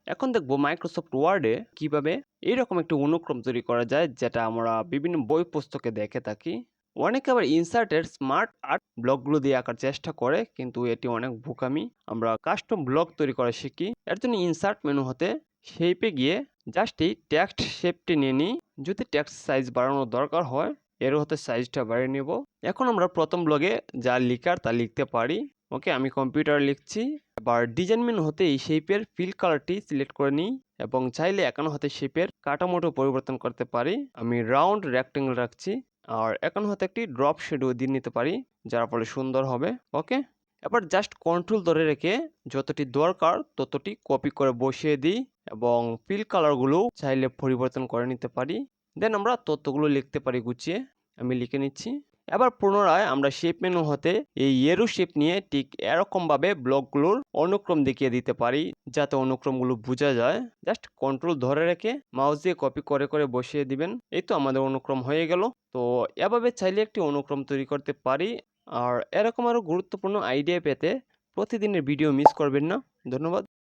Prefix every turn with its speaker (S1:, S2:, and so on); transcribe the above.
S1: এখন দেখব মাইক্রোসফট ওয়ার্ডে কিভাবে এরকম একটি অনুক্রম তৈরি করা যায়, যেটা আমরা বিভিন্ন বই পুস্তকে দেখে থাকি। অনেকে আবার ইনসার্টের স্মার্ট আর্ট ব্লকগুলো দিয়ে আঁকার চেষ্টা করে, কিন্তু এটি অনেক বোকামি। আমরা কাস্টম ব্লক তৈরি করা শিখি। এর জন্য ইনসার্ট মেনু হতে শেপে গিয়ে জাস্ট এই টেক্সট শেপটি নিয়ে নিই। যদি টেক্সট সাইজ বাড়ানোর দরকার হয়, এর হতে সাইজটা বাড়িয়ে নেব। এখন আমরা প্রথম ব্লগে যা লিখার তা লিখতে পারি। ওকে, আমি কম্পিউটার লিখছি। এবার ডিজাইন মেনু হতে এই শেপের ফিল কালারটি সিলেক্ট করে নিই এবং চাইলে একানো হাতে শেপের কাঠামোটা পরিবর্তন করতে পারি। আমি রাউন্ড রেক্টেঙ্গেল রাখছি। আর একানো হাতে একটি ড্রপ শেডো দিয়ে নিতে পারি, যার ফলে সুন্দর হবে। ওকে, এবার জাস্ট কন্ট্রোল ধরে রেখে যতটি দরকার ততটি কপি করে বসিয়ে দিই এবং ফিল কালারগুলো চাইলে পরিবর্তন করে নিতে পারি। দেন আমরা তথ্যগুলো লিখতে পারি গুছিয়ে। আমি লিখে নিচ্ছি। এবার পুনরায় আমরা শেপ মেনু হতে এই এরো শেপ নিয়ে ঠিক এরকমভাবে ব্লকগুলোর অনুক্রম দেখিয়ে দিতে পারি, যাতে অনুক্রমগুলো বোঝা যায়। জাস্ট কন্ট্রোল ধরে রেখে মাউস দিয়ে কপি করে করে বসিয়ে দিবেন। এই তো আমাদের অনুক্রম হয়ে গেল। তো এভাবে চাইলে একটি অনুক্রম তৈরি করতে পারি। আর এরকম আরও গুরুত্বপূর্ণ আইডিয়া পেতে প্রতিদিনের ভিডিও মিস করবেন না। ধন্যবাদ।